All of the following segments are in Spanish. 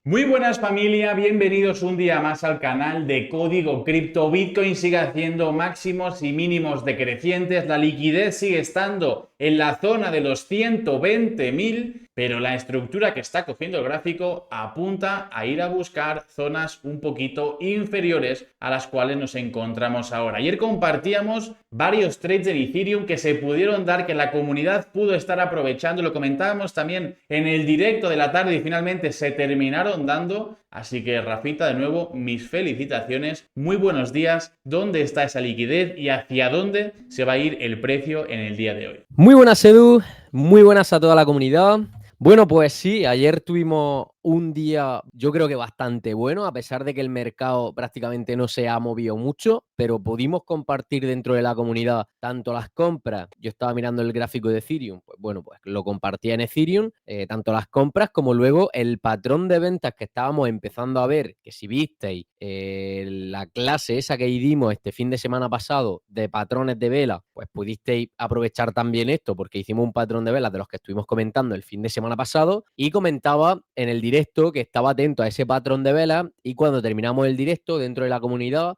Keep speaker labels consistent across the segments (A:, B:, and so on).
A: Muy buenas familia, bienvenidos un día más al canal de Código Cripto. Bitcoin sigue haciendo máximos y mínimos decrecientes, la liquidez sigue estando en la zona de los 120.000, pero la estructura que está cogiendo el gráfico apunta a ir a buscar zonas un poquito inferiores a las cuales nos encontramos ahora. Ayer compartíamos varios trades de Ethereum que se pudieron dar, que la comunidad pudo estar aprovechando, lo comentábamos también en el directo de la tarde y finalmente se terminaron dando. Así que Rafita, de nuevo, mis felicitaciones, muy buenos días. ¿Dónde está esa liquidez y hacia dónde se va a ir el precio en el día de hoy?
B: Muy buenas, Edu. Muy buenas a toda la comunidad. Bueno, pues sí, ayer tuvimos un día, yo creo que bastante bueno, a pesar de que el mercado prácticamente no se ha movido mucho, pero pudimos compartir dentro de la comunidad tanto las compras. Yo estaba mirando el gráfico de Ethereum, pues bueno, pues lo compartía en Ethereum, tanto las compras como luego el patrón de ventas que estábamos empezando a ver, que si visteis la clase esa que dimos este fin de semana pasado de patrones de vela, pues pudisteis aprovechar también esto, porque hicimos un patrón de velas de los que estuvimos comentando el fin de semana pasado y comentaba en el directo que estaba atento a ese patrón de velas y cuando terminamos el directo dentro de la comunidad,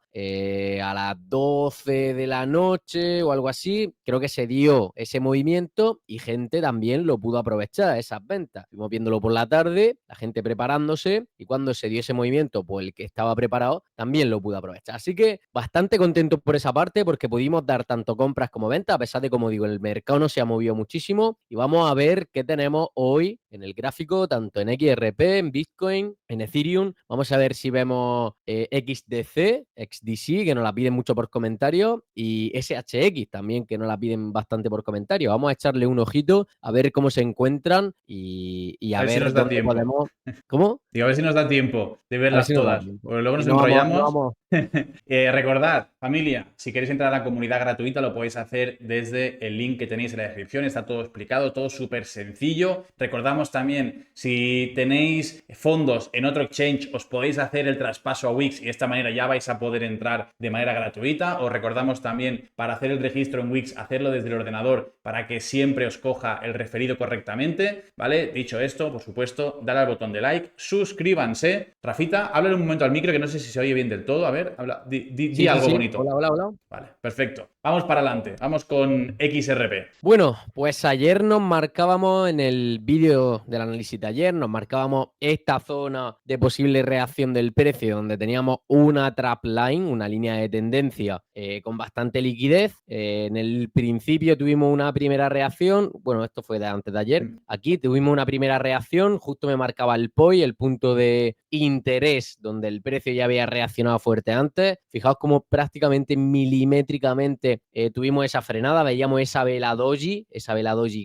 B: a las 12 de la noche o algo así, creo que se dio ese movimiento y gente también lo pudo aprovechar, esas ventas. Estuvimos viéndolo por la tarde, la gente preparándose y cuando se dio ese movimiento, pues el que estaba preparado también lo pudo aprovechar. Así que bastante contento por esa parte porque pudimos dar tanto compras como ventas, a pesar de, como digo, el mercado no se ha movido muchísimo. Y vamos a ver qué tenemos hoy en el gráfico, tanto en XRP, en Bitcoin, en Ethereum. Vamos a ver si vemos XDC, XDC, que nos la piden mucho por comentario, y SHX también, que nos la piden bastante por comentario. Vamos a echarle un ojito a ver cómo se encuentran y
A: A
B: a
A: ver si
B: ver
A: nos da
B: dónde
A: tiempo.
B: podemos. ¿Cómo?
A: Digo, a ver si nos da tiempo de
B: A ver si
A: verlas
B: nos da
A: todas,
B: tiempo.
A: porque luego
B: Y
A: nos
B: no vamos, no
A: enrollamos.
B: vamos.
A: Recordad, familia, si queréis entrar a la comunidad gratuita lo podéis hacer desde el link que tenéis en la descripción, está todo explicado, todo súper sencillo. Recordamos también, si tenéis fondos en otro exchange, os podéis hacer el traspaso a Wix y de esta manera ya vais a poder entrar de manera gratuita. Os recordamos también, para hacer el registro en Wix, hacerlo desde el ordenador para que siempre os coja el referido correctamente, ¿vale? Dicho esto, por supuesto, dale al botón de like, suscríbanse. Rafita, háblale un momento al micro que no sé si se oye bien del todo. A ver, habla, di
B: Sí, sí,
A: algo
B: sí.
A: bonito.
B: Hola, hola, hola.
A: Vale, perfecto. Vamos para adelante. Vamos con XRP.
B: Bueno, pues ayer nos marcábamos en el vídeo del análisis de ayer, nos marcábamos esta zona de posible reacción del precio, donde teníamos una trap line, una línea de tendencia con bastante liquidez. En el principio tuvimos una primera reacción, bueno, esto fue de antes de ayer. Aquí tuvimos una primera reacción, justo me marcaba el POI, el punto de interés, donde el precio ya había reaccionado fuerte antes. Fijaos cómo prácticamente milimétricamente tuvimos esa frenada, veíamos esa vela doji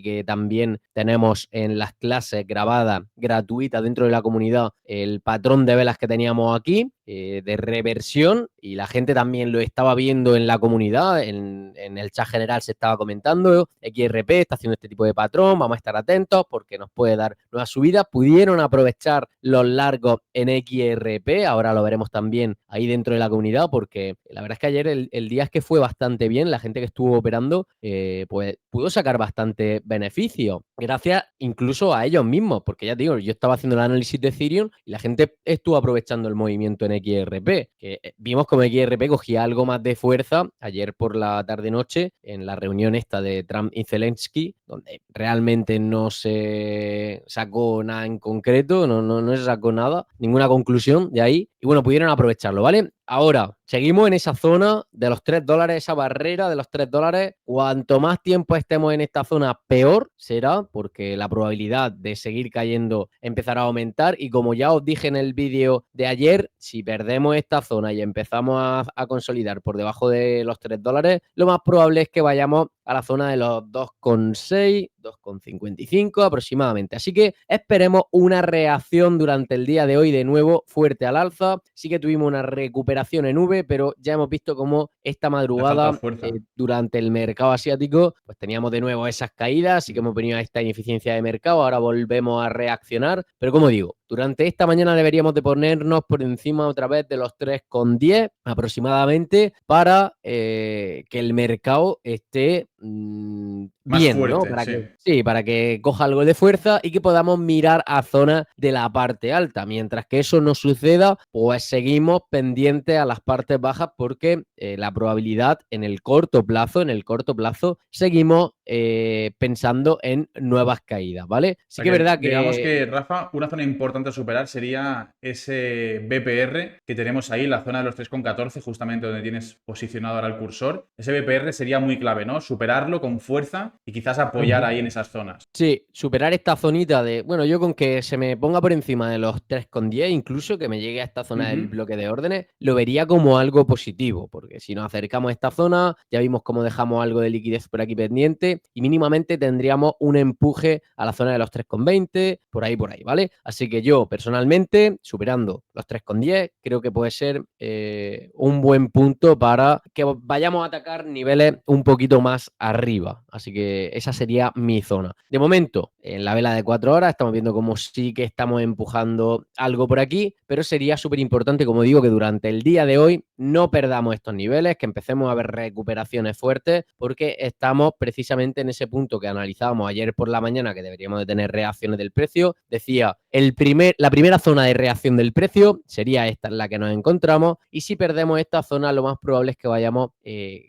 B: que también tenemos en las clases grabadas gratuitas dentro de la comunidad, el patrón de velas que teníamos aquí, de reversión, y la gente también lo estaba viendo en la comunidad, en el chat general se estaba comentando, XRP está haciendo este tipo de patrón, vamos a estar atentos porque nos puede dar nuevas subidas. Pudieron aprovechar los largos en XRP, ahora lo veremos también ahí dentro de la comunidad, porque la verdad es que ayer el día es que fue bastante bien, la gente que estuvo operando pues pudo sacar bastante beneficio, gracias incluso a ellos mismos, porque ya te digo, yo estaba haciendo el análisis de Ethereum y la gente estuvo aprovechando el movimiento en XRP, que vimos como XRP cogía algo más de fuerza ayer por la tarde-noche en la reunión esta de Trump y Zelensky, donde realmente no se sacó nada en concreto, no se sacó nada, ninguna conclusión de ahí, y bueno, pudieron aprovecharlo, ¿vale? Ahora, seguimos en esa zona de los $3, esa barrera de los $3. Cuanto más tiempo estemos en esta zona, peor será, porque la probabilidad de seguir cayendo empezará a aumentar. Y como ya os dije en el vídeo de ayer, si perdemos esta zona y empezamos a consolidar por debajo de los $3, lo más probable es que vayamos a la zona de los 2,6, 2,55 aproximadamente. Así que esperemos una reacción durante el día de hoy de nuevo fuerte al alza. Sí que tuvimos una recuperación en V, pero ya hemos visto cómo esta
A: Le ha faltado
B: madrugada
A: fuerza.
B: durante el mercado asiático pues teníamos de nuevo esas caídas, así que hemos venido a esta ineficiencia de mercado, ahora volvemos a reaccionar, pero como digo, durante esta mañana deberíamos de ponernos por encima otra vez de los 3,10 aproximadamente para que el mercado esté
A: Más
B: bien, ¿no?
A: fuerte,
B: Para
A: sí.
B: que, sí, para que coja algo de fuerza y que podamos mirar a zonas de la parte alta. Mientras que eso no suceda, pues seguimos pendientes a las partes bajas porque la probabilidad en el corto plazo, seguimos pensando en nuevas caídas, ¿vale?
A: O
B: Sí
A: sea
B: que es
A: que
B: verdad
A: digamos
B: que
A: que, Rafa, una zona importante a superar sería ese BPR que tenemos ahí, la zona de los 3,14, justamente donde tienes posicionado ahora el cursor. Ese BPR sería muy clave, ¿no? Superarlo con fuerza y quizás apoyar ahí en esas zonas.
B: sí, superar esta zonita de, bueno, yo con que se me ponga por encima de los 3,10, incluso que me llegue a esta zona del
A: Ujú.
B: bloque de órdenes, lo vería como algo positivo, porque si nos acercamos a esta zona, ya vimos cómo dejamos algo de liquidez por aquí pendiente y mínimamente tendríamos un empuje a la zona de los 3,20, por ahí, ¿vale? Así que yo, personalmente, superando los 3,10, creo que puede ser un buen punto para que vayamos a atacar niveles un poquito más arriba. Así que esa sería mi zona. De momento, en la vela de 4 horas, estamos viendo como sí que estamos empujando algo por aquí, pero sería súper importante, como digo, que durante el día de hoy no perdamos estos niveles, que empecemos a ver recuperaciones fuertes, porque estamos precisamente en ese punto que analizábamos ayer por la mañana, que deberíamos de tener reacciones del precio. Decía, la primera zona de reacción del precio sería esta en la que nos encontramos, y si perdemos esta zona, lo más probable es que vayamos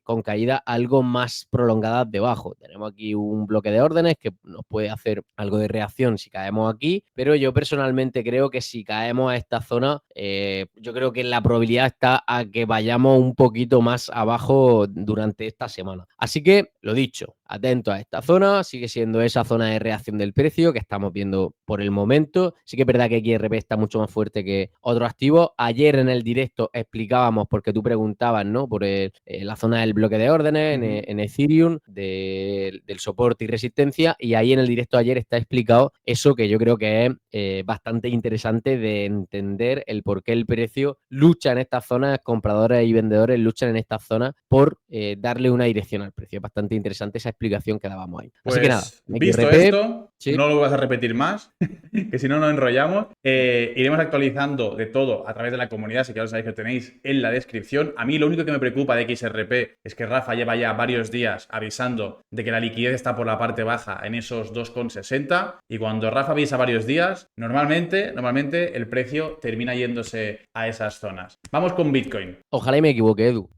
B: con caída algo más prolongadas debajo. Tenemos aquí un bloque de órdenes que nos puede hacer algo de reacción si caemos aquí, pero yo personalmente creo que si caemos a esta zona, yo creo que la probabilidad está a que vayamos un poquito más abajo durante esta semana. Así que, lo dicho, atento a esta zona, sigue siendo esa zona de reacción del precio que estamos viendo por el momento. Sí que es verdad que XRP está mucho más fuerte que otros activos. Ayer en el directo explicábamos, porque tú preguntabas, ¿no? Por la zona del bloque de órdenes
A: Ujú.
B: en Ethereum, del soporte y resistencia, y ahí en el directo ayer está explicado eso que yo creo que es bastante interesante de entender el por qué el precio lucha en estas zonas, compradores y vendedores luchan en estas zonas por darle una dirección al precio. Es bastante interesante esa explicación que dábamos ahí. Así que nada,
A: Pues visto
B: XRP,
A: esto,
B: sí.
A: no lo vas a repetir más, que si no nos enrollamos. Iremos actualizando de todo a través de la comunidad, así que ya lo sabéis que lo tenéis en la descripción. A mí lo único que me preocupa de XRP es que Rafa lleva ya varios días avisando de que la liquidez está por la parte baja en esos 2,60, y cuando Rafa avisa varios días, normalmente el precio termina yéndose a esas zonas. Vamos con Bitcoin.
B: Ojalá y me equivoque, Edu.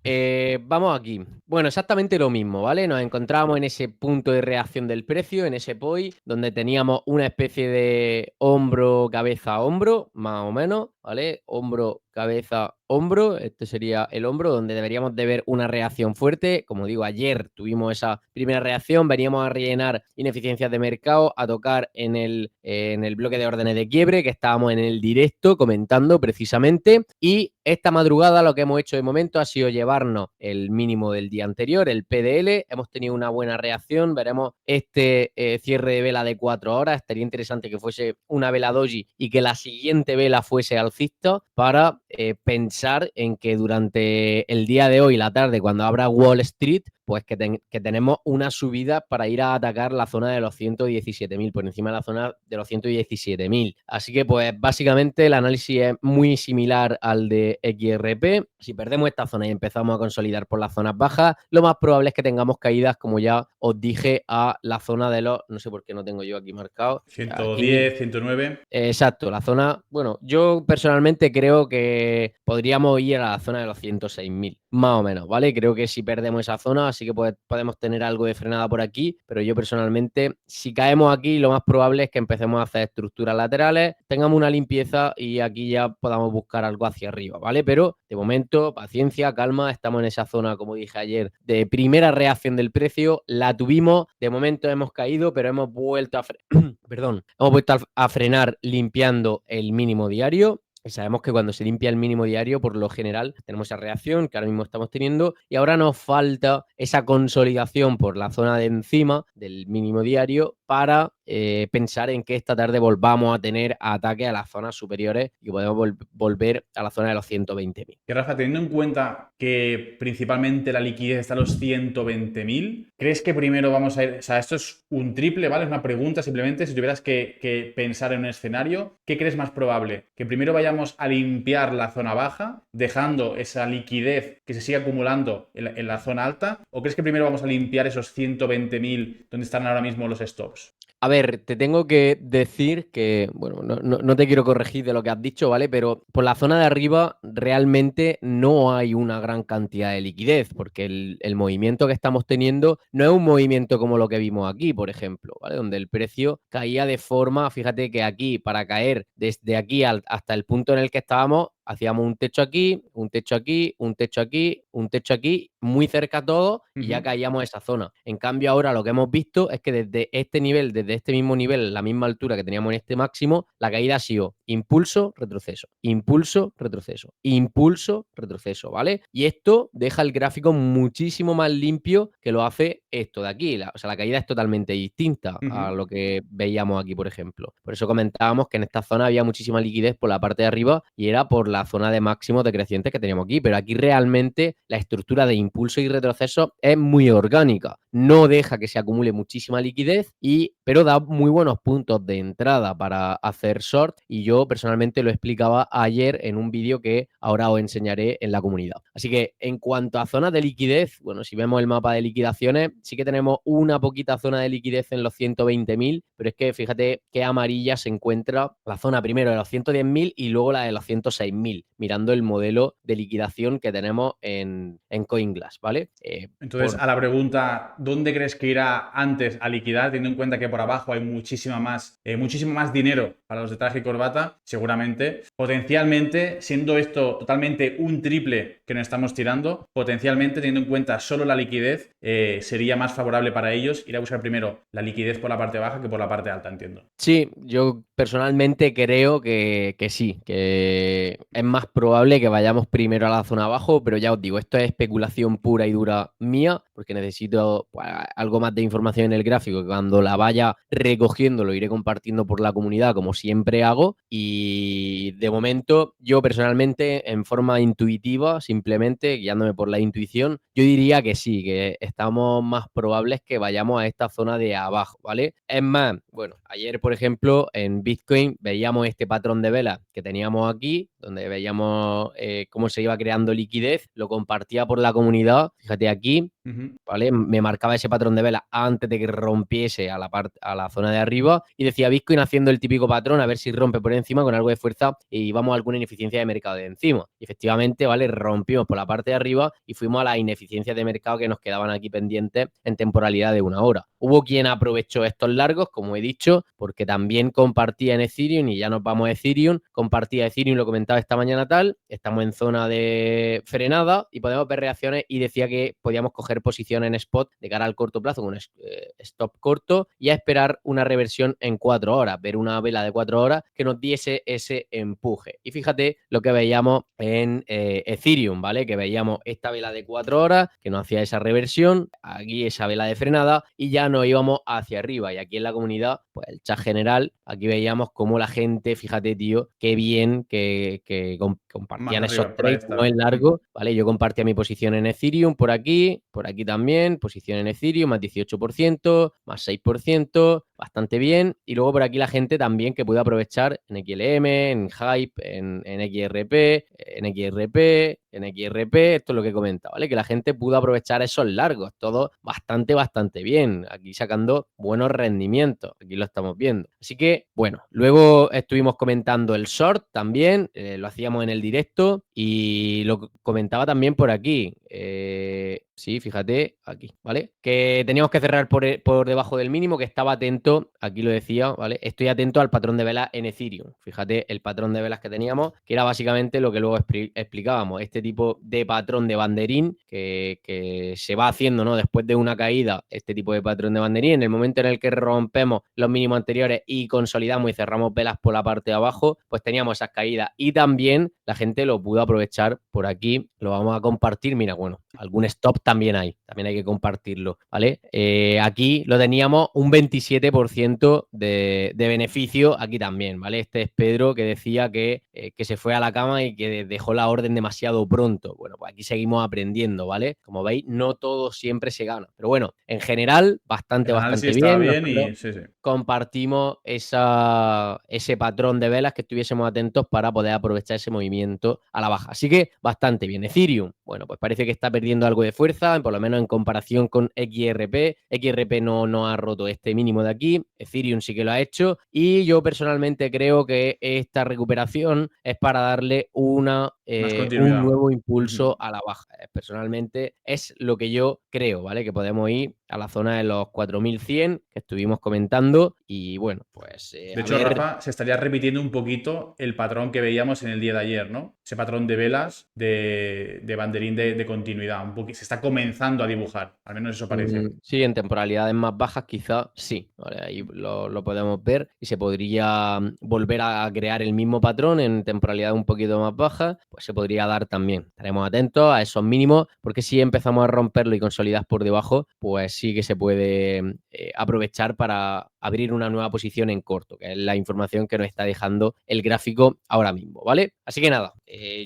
B: Vamos aquí. Bueno, exactamente lo mismo, ¿vale? Nos encontramos en ese punto de reacción del precio, en ese POI, donde teníamos una especie de hombro, cabeza, hombro, más o menos, ¿vale? Hombro, cabeza, hombro. Este sería el hombro, donde deberíamos de ver una reacción fuerte. Como digo, ayer tuvimos esa primera reacción, veníamos a rellenar ineficiencias de mercado, a tocar en el bloque de órdenes de quiebre, que estábamos en el directo comentando precisamente, y esta madrugada lo que hemos hecho de momento ha sido llevarnos el mínimo del día anterior, el PDL. Hemos tenido una buena reacción. Veremos este cierre de vela de 4 horas. Estaría interesante que fuese una vela doji y que la siguiente vela fuese alcista para pensar en que durante el día de hoy, la tarde, cuando abra Wall Street, pues que tenemos una subida para ir a atacar la zona de los 117.000, por encima de la zona de los 117.000. Así que, pues, básicamente el análisis es muy similar al de XRP. Si perdemos esta zona y empezamos a consolidar por las zonas bajas, lo más probable es que tengamos caídas, como ya os dije, a la zona de los, no sé por qué no tengo yo aquí marcado, aquí.
A: 110, 109.
B: Exacto, la zona, bueno, yo personalmente creo que podríamos ir a la zona de los 106.000, más o menos, ¿vale? Creo que si perdemos esa zona, sí que podemos tener algo de frenada por aquí, pero yo personalmente, si caemos aquí, lo más probable es que empecemos a hacer estructuras laterales, tengamos una limpieza y aquí ya podamos buscar algo hacia arriba, ¿vale? Pero de momento, paciencia, calma, estamos en esa zona, como dije ayer, de primera reacción del precio, la tuvimos, de momento hemos caído, pero hemos vuelto a perdón, hemos vuelto a frenar limpiando el mínimo diario. Y sabemos que cuando se limpia el mínimo diario, por lo general, tenemos esa reacción que ahora mismo estamos teniendo, y ahora nos falta esa consolidación por la zona de encima del mínimo diario para pensar en que esta tarde volvamos a tener ataques a las zonas superiores y podemos volver a la zona de los 120.000.
A: Y Rafa, teniendo en cuenta que principalmente la liquidez está a los 120.000, ¿crees que primero vamos a ir? O sea, esto es un triple, ¿vale? Es una pregunta simplemente. Si tuvieras que pensar en un escenario, ¿qué crees más probable? ¿Que primero vayamos a limpiar la zona baja, dejando esa liquidez que se sigue acumulando en la zona alta? ¿O crees que primero vamos a limpiar esos 120.000 donde están ahora mismo los stops?
B: A ver, te tengo que decir que, bueno, no te quiero corregir de lo que has dicho, ¿vale? Pero por la zona de arriba realmente no hay una gran cantidad de liquidez, porque el movimiento que estamos teniendo no es un movimiento como lo que vimos aquí, por ejemplo, ¿vale? Donde el precio caía de forma, fíjate que aquí, para caer desde aquí hasta el punto en el que estábamos, hacíamos un techo aquí, un techo aquí, un techo aquí, un techo aquí, muy cerca todo y ya caíamos a esa zona. En cambio, ahora lo que hemos visto es que desde este nivel, desde este mismo nivel, la misma altura que teníamos en este máximo, la caída ha sido impulso, retroceso, impulso, retroceso, impulso, retroceso, ¿vale? Y esto deja el gráfico muchísimo más limpio que lo hace esto de aquí. O sea, la caída es totalmente distinta a lo que veíamos aquí, por ejemplo. Por eso comentábamos que en esta zona había muchísima liquidez por la parte de arriba y era por la zona de máximos decrecientes que teníamos aquí. Pero aquí realmente la estructura de impulso y retroceso es muy orgánica. No deja que se acumule muchísima liquidez, pero da muy buenos puntos de entrada para hacer short. Y yo personalmente lo explicaba ayer en un vídeo que ahora os enseñaré en la comunidad. Así que en cuanto a zonas de liquidez, bueno, si vemos el mapa de liquidaciones, sí que tenemos una poquita zona de liquidez en los 120.000, pero es que fíjate qué amarilla se encuentra la zona primero de los 110.000 y luego la de los 106.000, mirando el modelo de liquidación que tenemos en CoinGlass, ¿vale?
A: Entonces, a la pregunta, ¿dónde crees que irá antes a liquidar, teniendo en cuenta que por abajo hay muchísimo más dinero para los de traje y corbata? Seguramente, potencialmente, siendo esto totalmente un triple que nos estamos tirando, potencialmente, teniendo en cuenta solo la liquidez, sería más favorable para ellos ir a buscar primero la liquidez por la parte baja que por la parte alta, entiendo.
B: Sí, yo personalmente creo que sí, que es más probable que vayamos primero a la zona abajo, pero ya os digo, esto es especulación pura y dura mía, porque necesito pues, algo más de información en el gráfico, que cuando la vaya recogiendo lo iré compartiendo por la comunidad, como siempre hago, y de momento yo personalmente, en forma intuitiva, simplemente guiándome por la intuición, yo diría que sí, que estamos más probables que vayamos a esta zona de abajo, ¿vale? Es más, bueno, ayer, por ejemplo, en Bitcoin veíamos este patrón de vela que teníamos aquí, donde veíamos cómo se iba creando liquidez, lo compartía por la comunidad, fíjate aquí, ¿vale? Me marcaba ese patrón de vela antes de que rompiese a la zona de arriba y decía Bitcoin haciendo el típico patrón a ver si rompe por encima con algo de fuerza y vamos a alguna ineficiencia de mercado de encima. Y efectivamente, ¿vale? Rompimos por la parte de arriba y fuimos a las ineficiencias de mercado que nos quedaban aquí pendientes en temporalidad de 1 hora. Hubo quien aprovechó estos largos, como he dicho, porque también compartía en Ethereum y ya nos vamos a Ethereum, compartía Ethereum, lo comentaba esta mañana tal, estamos en zona de frenada y podemos ver reacciones y decía que podíamos coger posición en spot de cara al corto plazo con un stop corto y a esperar una reversión en 4 horas, ver una vela de 4 horas que nos diese ese empuje. Y fíjate lo que veíamos en Ethereum, ¿vale? Que veíamos esta vela de 4 horas que nos hacía esa reversión, aquí esa vela de frenada y ya nos íbamos hacia arriba. Y aquí en la comunidad, pues el chat general, aquí veíamos cómo la gente, fíjate, tío, qué bien que compartían
A: Más
B: esos
A: arriba, por ahí
B: trades, no
A: está.
B: en largo, ¿vale? Yo compartía mi posición en Ethereum por aquí también, posición en Ethereum, más 18%, más 6%, bastante bien. Y luego por aquí la gente también que puede aprovechar en XLM, en Hype, en XRP, en XRP, en XRP, esto es lo que comenta, ¿vale? Que la gente pudo aprovechar esos largos, todo bastante bien, aquí sacando buenos rendimientos, aquí lo estamos viendo. Así que, bueno, luego estuvimos comentando el short también, lo hacíamos en el directo y lo comentaba también por aquí. Sí, fíjate, aquí, ¿vale? Que teníamos que cerrar por debajo del mínimo, que estaba atento, aquí lo decía, ¿vale? Estoy atento al patrón de velas en Ethereum. Fíjate el patrón de velas que teníamos, que era básicamente lo que luego explicábamos, este tipo de patrón de banderín que se va haciendo, ¿no? Después de una caída, este tipo de patrón de banderín, en el momento en el que rompemos los mínimos anteriores y consolidamos y cerramos velas por la parte de abajo, pues teníamos esas caídas y también la gente lo pudo aprovechar por aquí, lo vamos a compartir, mira, bueno, algún stop también hay que compartirlo, ¿vale? Aquí lo teníamos un 27% 20% de beneficio aquí también, ¿vale? Este es Pedro que decía que se fue a la cama y que dejó la orden demasiado pronto. Bueno, pues aquí seguimos aprendiendo, ¿vale? Como veis, no todo siempre se gana. Pero bueno, en general,
A: El análisis
B: bastante
A: estaba
B: bien.
A: bien
B: Nosotros
A: y sí, sí.
B: compartimos ese patrón de velas, que estuviésemos atentos para poder aprovechar ese movimiento a la baja. Así que bastante bien. Ethereum, bueno, pues parece que está perdiendo algo de fuerza, por lo menos en comparación con XRP. XRP no ha roto este mínimo de aquí, Ethereum sí que lo ha hecho, y yo personalmente creo que esta recuperación es para darle un
A: Más continuidad.
B: nuevo impulso a la baja. Personalmente es lo que yo creo, ¿vale? Que podemos ir a la zona de los 4100 que estuvimos comentando y bueno, pues
A: De
B: a
A: hecho,
B: ver.
A: Rafa, se estaría repitiendo un poquito el patrón que veíamos en el día de ayer, ¿no? Ese patrón de velas de banderín de continuidad. Se está comenzando a dibujar, al menos eso parece.
B: Sí, en temporalidades más bajas quizás sí, ¿vale? Ahí lo podemos ver y se podría volver a crear el mismo patrón en temporalidades un poquito más bajas, pues se podría dar también. Estaremos atentos a esos mínimos porque si empezamos a romperlo y consolidar por debajo, pues sí que se puede aprovechar para abrir una nueva posición en corto, que es la información que nos está dejando el gráfico ahora mismo, ¿vale? Así que nada,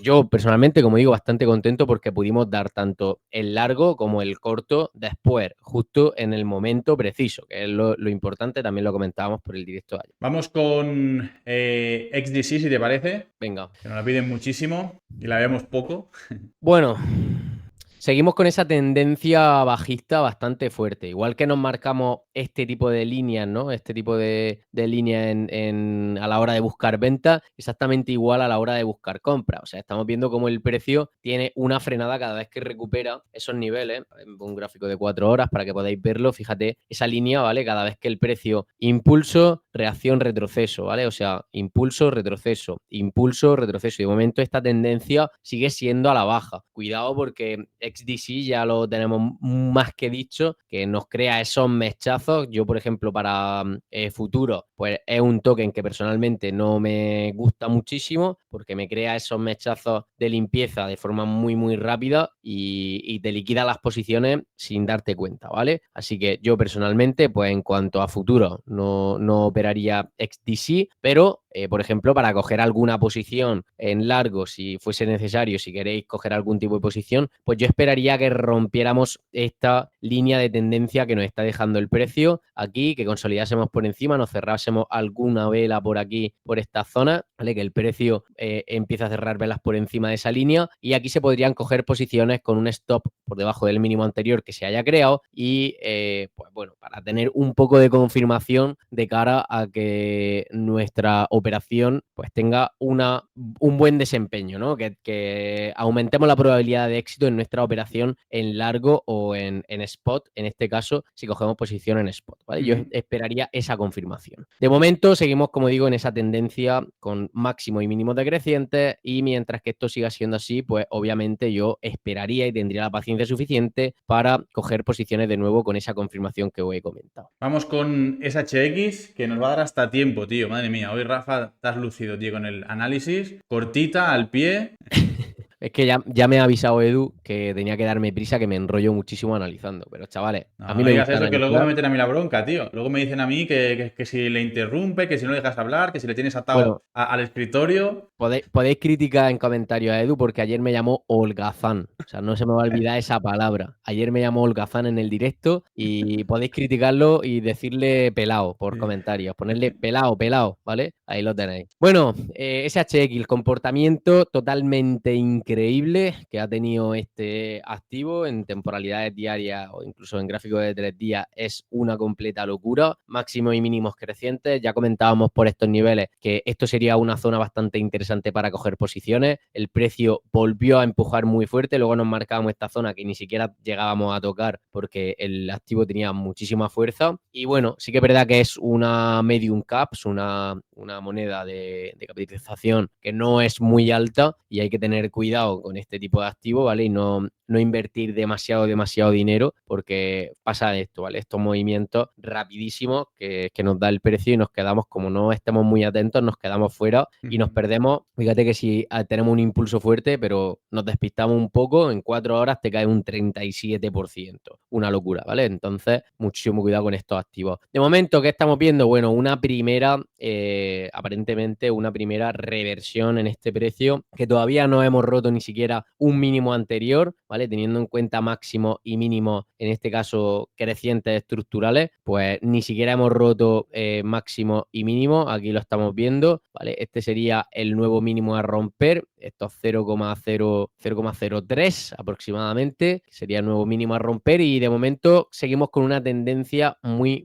B: yo personalmente, como digo, bastante contento porque pudimos dar tanto el largo como el corto después, justo en el momento preciso, que es lo importante, también lo comentábamos por el directo de ayer.
A: Vamos con XDC, si te parece,
B: Venga.
A: que nos la piden muchísimo y la vemos poco.
B: Bueno, seguimos con esa tendencia bajista bastante fuerte. Igual que nos marcamos este tipo de líneas, ¿no? Este tipo de líneas a la hora de buscar venta, exactamente igual a la hora de buscar compra. O sea, estamos viendo cómo el precio tiene una frenada cada vez que recupera esos niveles. Un gráfico de 4 horas para que podáis verlo. Fíjate, esa línea, ¿vale? Cada vez que el precio impulso, reacción, retroceso, ¿vale? O sea, impulso, retroceso, impulso, retroceso. Y de momento esta tendencia sigue siendo a la baja. Cuidado porque XDC ya lo tenemos más que dicho, que nos crea esos mechazos. Yo, por ejemplo, para futuro, pues es un token que personalmente no me gusta muchísimo porque me crea esos mechazos de limpieza de forma muy rápida y te liquida las posiciones sin darte cuenta, ¿vale? Así que yo personalmente, pues en cuanto a futuro, no operaría XDC, pero por ejemplo, para coger alguna posición en largo, si fuese necesario, si queréis coger algún tipo de posición, pues yo esperaría que rompiéramos esta línea de tendencia que nos está dejando el precio aquí, que consolidásemos por encima, nos cerrásemos alguna vela por aquí, por esta zona, ¿vale? Que el precio empieza a cerrar velas por encima de esa línea y aquí se podrían coger posiciones con un stop por debajo del mínimo anterior que se haya creado y, pues bueno, para tener un poco de confirmación de cara a que nuestra operación pues tenga un buen desempeño, ¿no? Que aumentemos la probabilidad de éxito en nuestra operación en largo o en spot, en este caso, si cogemos posición en spot, ¿vale? Yo esperaría esa confirmación. De momento, seguimos, como digo, en esa tendencia con máximo y mínimo decrecientes y mientras que esto siga siendo así, pues obviamente yo esperaría y tendría la paciencia suficiente para coger posiciones de nuevo con esa confirmación que os he comentado.
A: Vamos con SHX, que nos va a dar hasta tiempo, tío. Madre mía, hoy Rafa, te has lucido, tío, con el análisis. Cortita, al pie.
B: Es que ya me ha avisado Edu que tenía que darme prisa, que me enrollo muchísimo analizando. Pero chavales, a mí
A: No
B: me
A: digas
B: gusta
A: eso, que luego me
B: analizar.
A: meten a mí la bronca, tío. Luego me dicen a mí que si le interrumpe, que si no le dejas hablar, que si le tienes atado
B: Bueno,
A: al escritorio.
B: podéis criticar en comentarios a Edu porque ayer me llamó holgazán. O sea, no se me va a olvidar esa palabra. Ayer me llamó holgazán en el directo y podéis criticarlo y decirle pelao por comentarios. Ponerle pelao, ¿vale? Ahí lo tenéis. Bueno, SHX, el comportamiento totalmente increíble que ha tenido este activo en temporalidades diarias o incluso en gráficos de 3 días es una completa locura. Máximos y mínimos crecientes. Ya comentábamos por estos niveles que esto sería una zona bastante interesante para coger posiciones. El precio volvió a empujar muy fuerte, luego nos marcábamos esta zona que ni siquiera llegábamos a tocar porque el activo tenía muchísima fuerza. Y bueno, sí que es verdad que es una medium caps, una una moneda de capitalización que no es muy alta y hay que tener cuidado con este tipo de activos, ¿vale? Y no invertir demasiado dinero porque pasa esto, ¿vale? Estos movimientos rapidísimos que nos da el precio y nos quedamos, como no estemos muy atentos, nos quedamos fuera y nos perdemos. Fíjate que si tenemos un impulso fuerte, pero nos despistamos un poco, en 4 horas te cae un 37%. Una locura, ¿vale? Entonces, muchísimo cuidado con estos activos. De momento, ¿qué estamos viendo? Bueno, aparentemente una primera reversión en este precio, que todavía no hemos roto ni siquiera un mínimo anterior, ¿vale? Teniendo en cuenta máximo y mínimo, en este caso crecientes estructurales, pues ni siquiera hemos roto máximo y mínimo, aquí lo estamos viendo, ¿vale? Este sería el nuevo mínimo a romper, estos 0,03 aproximadamente, que sería el nuevo mínimo a romper, y de momento seguimos con una tendencia muy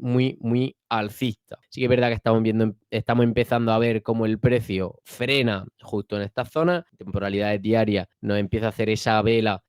B: alcista. Sí que es verdad que estamos empezando a ver cómo el precio frena justo en esta zona, temporalidades diarias, nos empieza a hacer esa vela,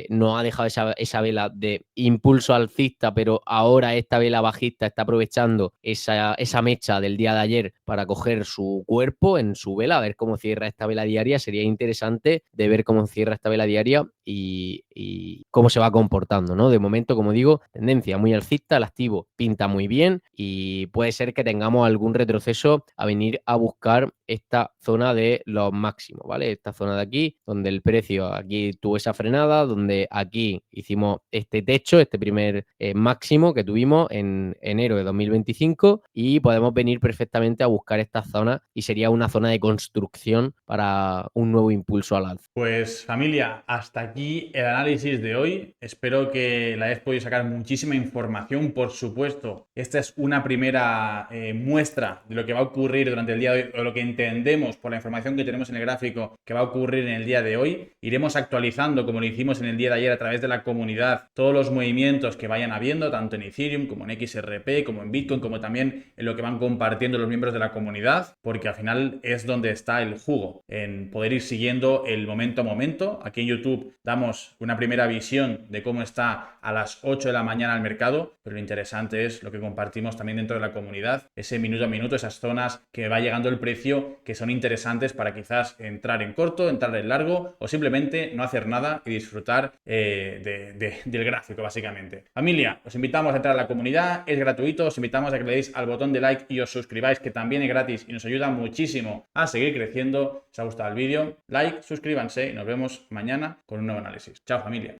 B: nos ha dejado esa vela de impulso alcista, pero ahora esta vela bajista está aprovechando esa mecha del día de ayer para coger su cuerpo en su vela, a ver cómo cierra esta vela diaria. Sería interesante de ver cómo cierra esta vela diaria y cómo se va comportando, ¿no? De momento, como digo, tendencia muy alcista, el activo pinta muy bien y puede ser que tengamos algún retroceso a venir a buscar esta zona de los máximos, ¿vale? Esta zona de aquí, donde el precio aquí tuvo esa frenada, donde aquí hicimos este techo, este primer máximo que tuvimos en enero de 2025, y podemos venir perfectamente a buscar esta zona y sería una zona de construcción para un nuevo impulso al alza.
A: Pues familia, hasta aquí el análisis de hoy. Espero que le hayáis podido sacar muchísima información. Por supuesto, esta es una primera muestra de lo que va a ocurrir durante el día de hoy, o lo que entendemos por la información que tenemos en el gráfico que va a ocurrir en el día de hoy. Iremos actualizando, como lo hicimos en el día de ayer a través de la comunidad, todos los movimientos que vayan habiendo, tanto en Ethereum como en XRP, como en Bitcoin, como también en lo que van compartiendo los miembros de la comunidad, porque al final es donde está el jugo, en poder ir siguiendo el momento a momento. Aquí en YouTube damos una primera visión de cómo está a las 8 de la mañana el mercado, pero lo interesante es lo que compartimos también dentro de la comunidad, ese minuto a minuto, esas zonas que va llegando el precio, que son interesantes para quizás entrar en corto, entrar en largo o simplemente no hacer nada y disfrutar del gráfico, básicamente. Familia, os invitamos a entrar a la comunidad, es gratuito, os invitamos a que le deis al botón de like y os suscribáis, que también es gratis y nos ayuda muchísimo a seguir creciendo. Si os ha gustado el vídeo, like, suscríbanse y nos vemos mañana con un nuevo análisis. Chao, familia.